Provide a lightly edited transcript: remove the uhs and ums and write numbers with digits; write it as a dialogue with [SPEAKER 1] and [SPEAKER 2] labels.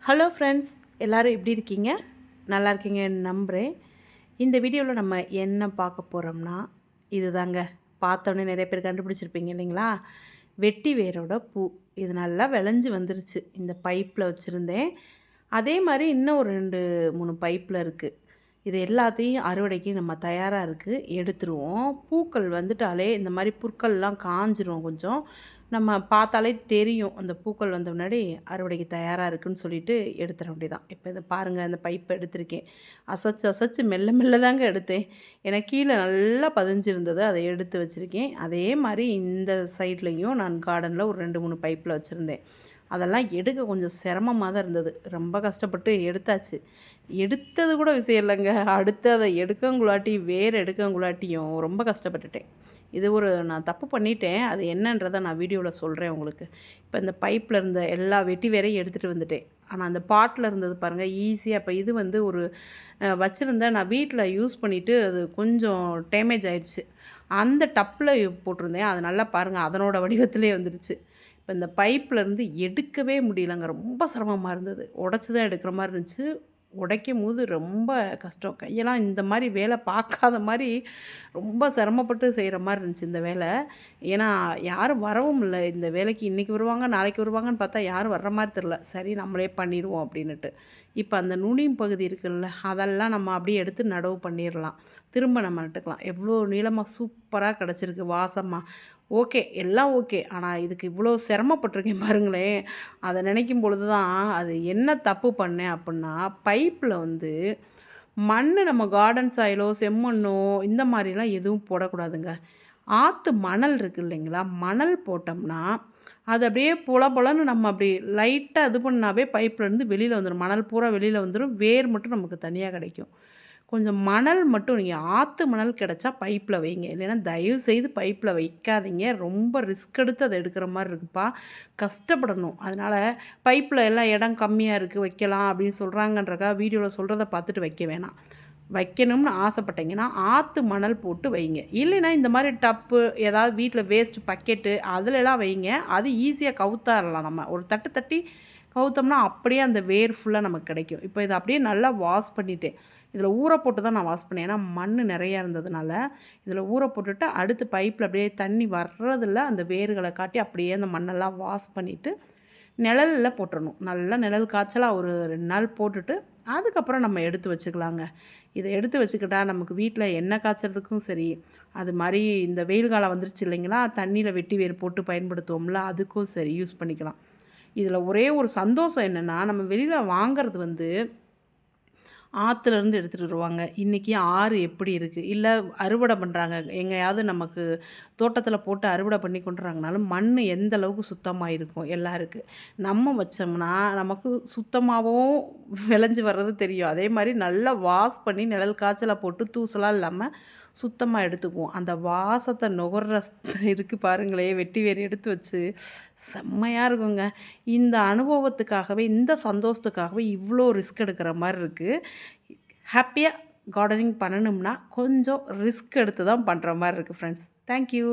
[SPEAKER 1] Hello friends, எல்லோரும் எப்படி இருக்கீங்க? நல்லா இருக்கீங்கன்னு நம்புகிறேன். இந்த வீடியோவில் நம்ம என்ன பார்க்க போகிறோம்னா, இதுதாங்க. பார்த்தோன்னே நிறைய பேர் கண்டுபிடிச்சிருப்பீங்க இல்லைங்களா? வெட்டி வேரோட பூ. இது நல்லா விளைஞ்சி வந்துருச்சு. இந்த பைப்பில் வச்சுருந்தேன். அதே மாதிரி இன்னும் ஒரு 2, 3 பைப்பில் இருக்குது. இது எல்லாத்தையும் அறுவடைக்கு நம்ம தயாராக இருக்குது, எடுத்துருவோம். பூக்கள் வந்துட்டாலே இந்த மாதிரி புற்கள்லாம் காஞ்சிரும். கொஞ்சம் நம்ம பார்த்தாலே தெரியும், அந்த பூக்கள் வந்த முன்னாடி அறுவடைக்கு தயாராக இருக்குதுன்னு சொல்லிட்டு எடுத்துட வேண்டியதான். இப்போ இதை பாருங்கள், அந்த பைப்பை எடுத்திருக்கேன். அசைச்சு அசைச்சு மெல்ல மெல்ல தாங்க எடுத்தேன். ஏன்னா கீழே நல்லா பதிஞ்சிருந்தது, அதை எடுத்து வச்சுருக்கேன். அதே மாதிரி இந்த சைட்லேயும் நான் கார்டனில் ஒரு 2, 3 பைப்பில் வச்சுருந்தேன். அதெல்லாம் எடுக்க கொஞ்சம் சிரமமாக தான் இருந்தது. ரொம்ப கஷ்டப்பட்டு எடுத்தாச்சு. எடுத்தது கூட விஷயம் இல்லைங்க, அடுத்து அதை எடுக்கங்குள்ளாட்டி வேறு எடுக்கங்குள்ளாட்டியும் ரொம்ப கஷ்டப்பட்டுட்டேன். இது ஒரு நான் தப்பு பண்ணிட்டேன். அது என்னன்றதை நான் வீடியோவில் சொல்கிறேன் உங்களுக்கு. இப்போ இந்த பைப்பில் இருந்த எல்லா வெட்டி வேரையும் எடுத்துகிட்டு வந்துட்டேன். ஆனால் அந்த பாட்டில் இருந்தது பாருங்கள், ஈஸியாக. இப்போ இது வந்து ஒரு வச்சுருந்தேன், நான் வீட்டில் யூஸ் பண்ணிவிட்டு அது கொஞ்சம் டேமேஜ் ஆயிடுச்சு. அந்த டப்பில் போட்டிருந்தேன். அது நல்லா பாருங்கள், அதனோட வடிவத்திலே வந்துடுச்சு. இப்போ இந்த பைப்லேருந்து எடுக்கவே முடியலங்க, ரொம்ப சிரமமாக இருந்தது. உடச்சி தான் எடுக்கிற மாதிரி இருந்துச்சு. உடைக்கும் போது ரொம்ப கஷ்டம். கையெல்லாம் இந்த மாதிரி வேலை பார்க்காத மாதிரி ரொம்ப சிரமப்பட்டு செய்கிற மாதிரி இருந்துச்சு இந்த வேலை. ஏன்னா யாரும் வரவும் இல்லை இந்த வேலைக்கு. இன்றைக்கி வருவாங்க, நாளைக்கு வருவாங்கன்னு பார்த்தா யாரும் வர்ற மாதிரி தெரில. சரி, நம்மளே பண்ணிடுவோம் அப்படின்னுட்டு. இப்போ அந்த நுனியும் பகுதி இருக்குல்ல, அதெல்லாம் நம்ம அப்படியே எடுத்து நடவு பண்ணிடலாம். திரும்ப நம்ம நட்டுக்கலாம். எவ்வளோ நீளமாக சூப்பராக கிடச்சிருக்கு, வாசமாக. ஓகே, எல்லாம் ஓகே. ஆனால் இதுக்கு இவ்வளோ சிரமப்பட்டிருக்கேன் பாருங்களேன். அதை நினைக்கும் பொழுது தான் அது என்ன தப்பு பண்ணேன் அப்படின்னா, பைப்பில் வந்து மண், நம்ம கார்டன் சாயிலோ செம்மண்ணோ இந்த மாதிரிலாம் எதுவும் போடக்கூடாதுங்க. ஆற்று மணல் இருக்குது இல்லைங்களா, மணல் போட்டோம்னா அது அப்படியே பொல பொலன்னு நம்ம அப்படி லைட்டாக இது பண்ணாவே பைப்லேருந்து வெளியில் வந்துடும். மணல் பூரா வெளியில் வந்துடும். வேர் மட்டும் நமக்கு தனியாக கிடைக்கும். கொஞ்சம் மணல் மட்டும் நீங்கள் ஆற்று மணல் கிடச்சா பைப்பில் வைங்க. இல்லைன்னா தயவுசெய்து பைப்பில் வைக்காதீங்க. ரொம்ப ரிஸ்க் எடுத்து அதை எடுக்கிற மாதிரி இருக்குப்பா, கஷ்டப்படணும். அதனால் பைப்பில் எல்லாம் இடம் கம்மியாக இருக்குது வைக்கலாம் அப்படின்னு சொல்கிறாங்கன்றக்காக வீடியோவில் சொல்கிறத பார்த்துட்டு வைக்க வேணாம். வைக்கணும்னு ஆசைப்பட்டீங்கன்னா ஆற்று மணல் போட்டு வைங்க. இல்லைன்னா இந்த மாதிரி டப்பு, ஏதாவது வீட்டில் வேஸ்ட் பக்கெட்டு அதிலெல்லாம் வைங்க. அது ஈஸியாக கவுத்தாரலாம். நம்ம ஒரு தட்டு தட்டி கவுத்தோம்னா அப்படியே அந்த வேர் ஃபுல்லாக நமக்கு கிடைக்கும். இப்போ இதை அப்படியே நல்லா வாஷ் பண்ணிவிட்டேன். இதில் ஊற போட்டு தான் நான் வாஷ் பண்ணேன். ஏன்னா மண் நிறையா இருந்ததுனால இதில் ஊற போட்டுட்டு அடுத்து பைப்பில் அப்படியே தண்ணி வர்றதில்ல அந்த வேர்களை காட்டி அப்படியே அந்த மண்ணெல்லாம் வாஷ் பண்ணிவிட்டு நிழலில் போட்டுடணும். நல்லா நிழல் காய்ச்சலாக ஒரு 2 நாள் போட்டுட்டு அதுக்கப்புறம் நம்ம எடுத்து வச்சுக்கலாங்க. இதை எடுத்து வச்சுக்கிட்டால் நமக்கு வீட்டில் எண்ணெய் காய்ச்சறதுக்கும் சரி, அது மாதிரி இந்த வெயில் காலம் வந்துருச்சு இல்லைங்களா, தண்ணியில் வெட்டி வேர் போட்டு பயன்படுத்துவோம்ல, அதுக்கும் சரி யூஸ் பண்ணிக்கலாம். இதில் ஒரே ஒரு சந்தோஷம் என்னென்னா, நம்ம வெளியில் வாங்கிறது வந்து ஆற்றுலேருந்து எடுத்துகிட்டு வருவாங்க. இன்றைக்கி ஆறு எப்படி இருக்குது, இல்லை அறுவடை பண்ணுறாங்க எங்கேயாவது, நமக்கு தோட்டத்தில் போட்டு அறுவடை பண்ணி கொண்டுறாங்கனாலும் மண் எந்த அளவுக்கு சுத்தமாக இருக்கும் எல்லாருக்கு. நம்ம வச்சோம்னா நமக்கு சுத்தமாகவும் விளைஞ்சி வர்றது தெரியும். அதே மாதிரி நல்லா வாஷ் பண்ணி நிழல் காய்ச்சலை போட்டு தூசலாம் இல்லாமல் சுத்தமாக எடுத்துக்குவோம். அந்த வாசத்தை நுகர்ற இருக்குது பாருங்களேன், வெட்டி வேர் எடுத்து வச்சு செம்மையாக இருக்குங்க. இந்த அனுபவத்துக்காகவே, இந்த சந்தோஷத்துக்காகவே இவ்வளோ ரிஸ்க் எடுக்கிற மாதிரி இருக்குது. ஹாப்பியாக கார்டனிங் பண்ணணும்னா கொஞ்சம் ரிஸ்க் எடுத்து தான் பண்ணுற மாதிரி இருக்குது ஃப்ரெண்ட்ஸ். தேங்க்யூ.